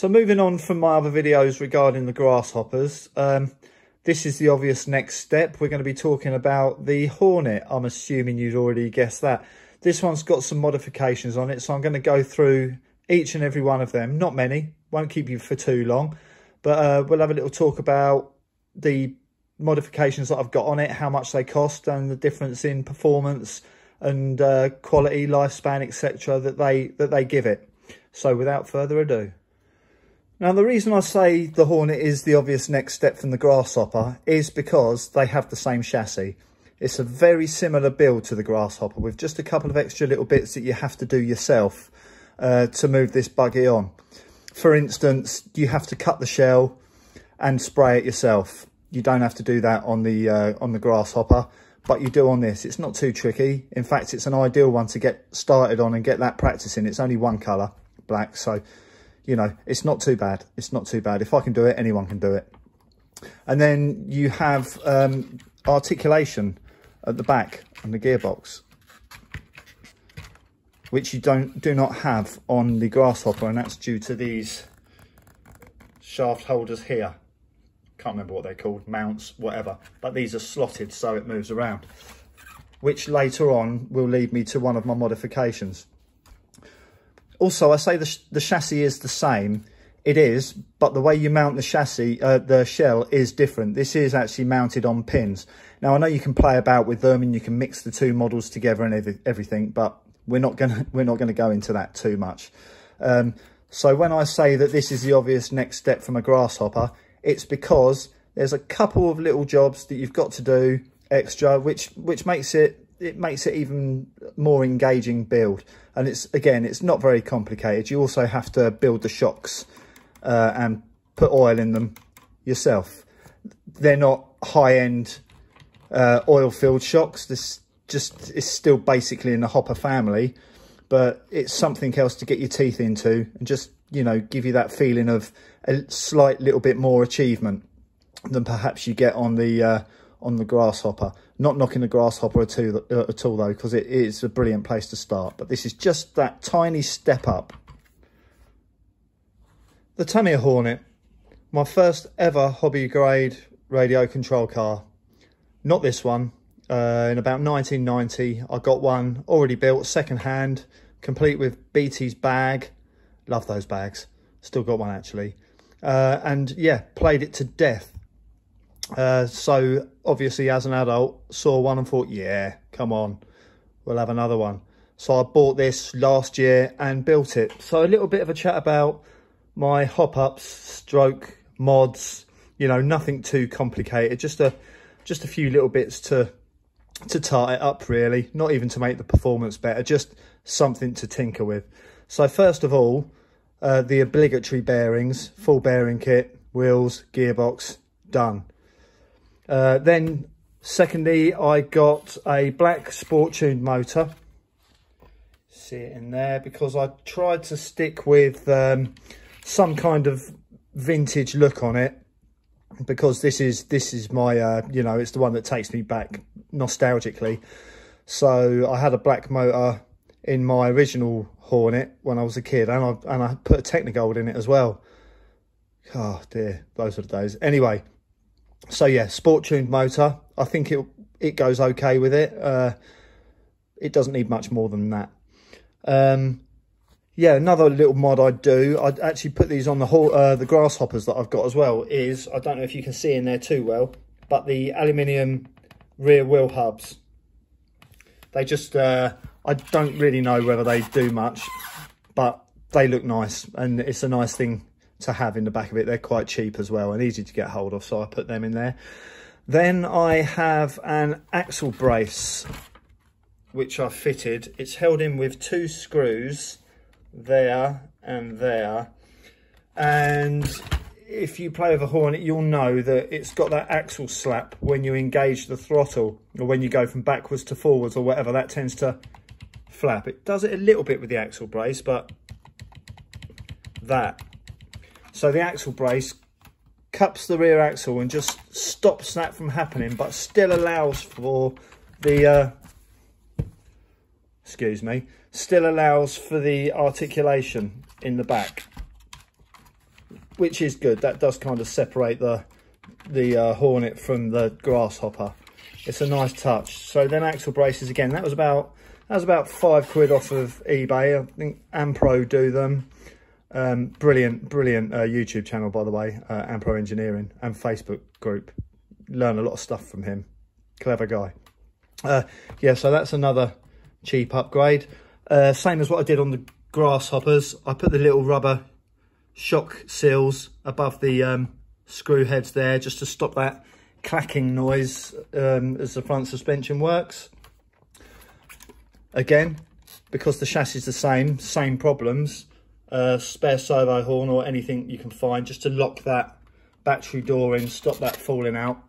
So moving on from my other videos regarding the grasshoppers, this is the obvious next step. We're going to be talking about the Hornet. I'm assuming you'd already guessed that. This one's got some modifications on it, so I'm going to go through each and every one of them. Not many, won't keep you for too long, but we'll have a little talk about the modifications that I've got on it, how much they cost, and the difference in performance and quality, lifespan, etc. that they give it. So without further ado. Now, the reason I say the Hornet is the obvious next step from the Grasshopper is because they have the same chassis. It's a very similar build to the Grasshopper with just a couple of extra little bits that you have to do yourself to move this buggy on. For instance, you have to cut the shell and spray it yourself. You don't have to do that on the Grasshopper, but you do on this. It's not too tricky. In fact, it's an ideal one to get started on and get that practice in. It's only one colour, black, so you know, it's not too bad. It's not too bad. If I can do it, anyone can do it. And then you have articulation at the back on the gearbox, which you do not have on the Grasshopper, and that's due to these shaft holders here. Can't remember what they're called, mounts, whatever. But these are slotted so it moves around, which later on will lead me to one of my modifications. Also, I say the chassis is the same. It is, but the way you mount the chassis, the shell is different. This is actually mounted on pins. Now, I know you can play about with them and you can mix the two models together and everything, but we're not gonna go into that too much. So when I say that this is the obvious next step from a Grasshopper, it's because there's a couple of little jobs that you've got to do extra, which makes it even more engaging build. And it's not very complicated. You also have to build the shocks and put oil in them yourself. They're not high-end oil-filled shocks. This just is still basically in the hopper family, but it's something else to get your teeth into and just, you know, give you that feeling of a slight little bit more achievement than perhaps you get on the Grasshopper. Not knocking the Grasshopper at all though, because it is a brilliant place to start, but this is just that tiny step up. The Tamiya Hornet, my first ever hobby grade radio control car. Not this one. In about 1990 I got one already built, second hand, complete with BT's bag. Love those bags. Still got one actually. And yeah, played it to death. So obviously as an adult saw one and thought, yeah, come on, we'll have another one. So I bought this last year and built it. So a little bit of a chat about my hop-ups, stroke, mods, you know, nothing too complicated, just a few little bits to tart it up really, not even to make the performance better, just something to tinker with. So first of all, the obligatory bearings, full bearing kit, wheels, gearbox, done. Then secondly, I got a black sport tuned motor. See it in there, because I tried to stick with some kind of vintage look on it, because this is my you know, it's the one that takes me back nostalgically. So I had a black motor in my original Hornet when I was a kid, and I put a Technigold in it as well. Oh dear, those were the days. Anyway, so yeah, sport tuned motor. I think it goes okay with it. It doesn't need much more than that. Yeah, another little mod I'd actually put these on the Grasshoppers that I've got as well, is, I don't know if you can see in there too well, but the aluminium rear wheel hubs. They just, I don't really know whether they do much, but they look nice, and it's a nice thing to have in the back of it. They're quite cheap as well and easy to get hold of, so I put them in there. Then I have an axle brace, which I fitted. It's held in with 2 screws, there and there, and if you play with a Hornet you'll know that it's got that axle slap when you engage the throttle, or when you go from backwards to forwards or whatever, that tends to flap. It does it a little bit with the axle brace, but that. So the axle brace cups the rear axle and just stops that from happening, but still allows for the still allows for the articulation in the back. which is good. That does kind of separate the Hornet from the Grasshopper. It's a nice touch. So then axle braces again. That was about £5 off of eBay. I think Ampro do them. Brilliant YouTube channel, by the way, Ampro Engineering, and Facebook group. Learn a lot of stuff from him. Clever guy. Yeah, so that's another cheap upgrade. Same as what I did on the Grasshoppers. I put the little rubber shock seals above the screw heads there, just to stop that clacking noise as the front suspension works. Again, because the chassis is the same problems, spare servo horn or anything you can find just to lock that battery door in, stop that falling out.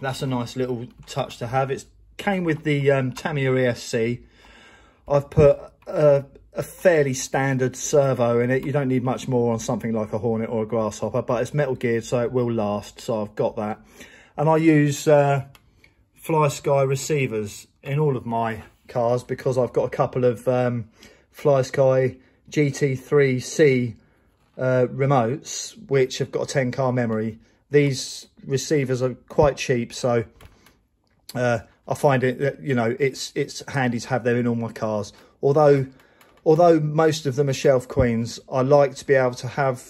That's a nice little touch to have. It came with the Tamiya ESC. I've put a fairly standard servo in it. You don't need much more on something like a Hornet or a Grasshopper, but it's metal geared, so it will last. So I've got that. And I use Fly Sky receivers in all of my cars because I've got a couple of Fly Sky GT3C remotes, which have got a 10 car memory. These receivers are quite cheap, so I find it, you know, it's handy to have them in all my cars. Although most of them are shelf queens, I like to be able to have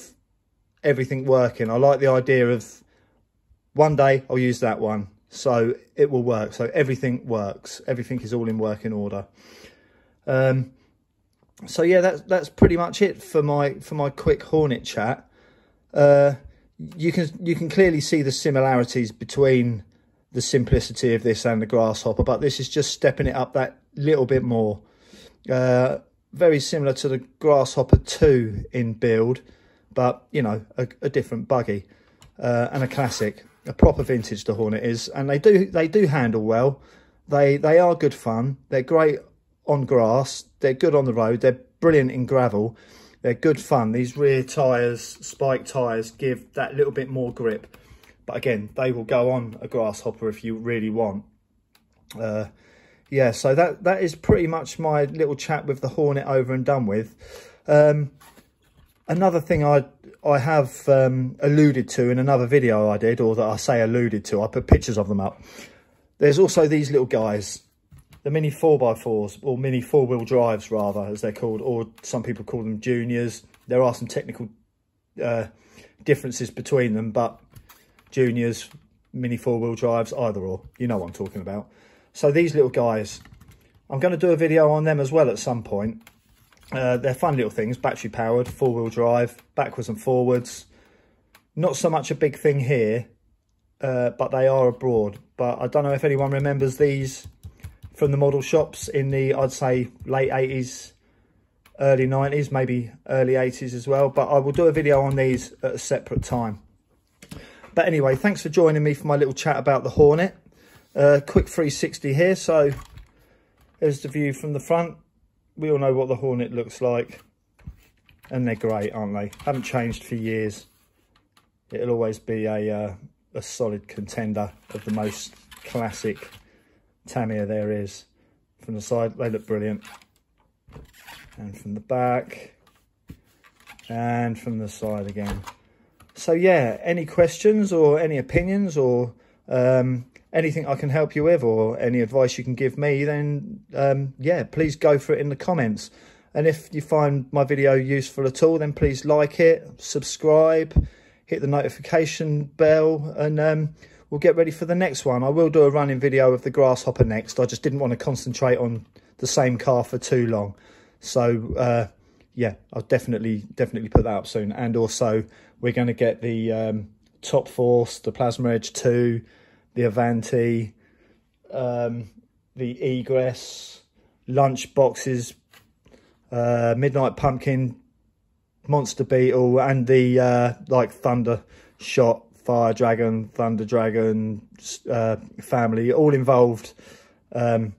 everything working. I like the idea of one day I'll use that one, so it will work. So everything works. Everything is all in working order. So yeah, that's pretty much it for my quick Hornet chat. You can clearly see the similarities between the simplicity of this and the Grasshopper, but this is just stepping it up that little bit more. Very similar to the Grasshopper 2 in build, but you know, a different buggy, and a classic, a proper vintage the Hornet is, and they do handle well. They are good fun. They're great on grass. They're good on the road. They're brilliant in gravel. They're good fun. These rear tyres, spike tyres, give that little bit more grip. But again, they will go on a Grasshopper if you really want. Yeah, so that is pretty much my little chat with the Hornet over and done with. Another thing I have alluded to in another video I did, or that I say alluded to, I put pictures of them up. There's also these little guys, the mini 4x4s, or mini four-wheel drives rather, as they're called, or some people call them juniors. There are some technical differences between them, but juniors, mini four-wheel drives, either or, you know what I'm talking about. So these little guys, I'm going to do a video on them as well at some point. They're fun little things, battery powered, four-wheel drive, backwards and forwards. Not so much a big thing here, but they are abroad. But I don't know if anyone remembers these from the model shops in the, I'd say, late 80s, early 90s, maybe early 80s as well. But I will do a video on these at a separate time. But anyway, thanks for joining me for my little chat about the Hornet. Quick 360 here. So there's the view from the front. We all know what the Hornet looks like. And they're great, aren't they? Haven't changed for years. It'll always be a solid contender of the most classic Tamiya there is. From the side, they look brilliant. And from the back. And from the side again. So yeah, any questions or any opinions or anything I can help you with, or any advice you can give me, then yeah, please go for it in the comments. And if you find my video useful at all, then please like it, subscribe, hit the notification bell, and we'll get ready for the next one. I will do a running video of the Grasshopper next. I just didn't want to concentrate on the same car for too long. So yeah, I'll definitely put that up soon. And also we're going to get the Top Force, the Plasma Edge 2, the Avanti, the Egress, lunch boxes, Midnight Pumpkin, Monster Beetle, and the like Thunder Shot, Fire Dragon, Thunder Dragon family, all involved in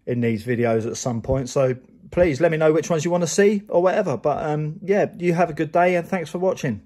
these videos at some point. So please let me know which ones you want to see or whatever. But yeah, you have a good day and thanks for watching.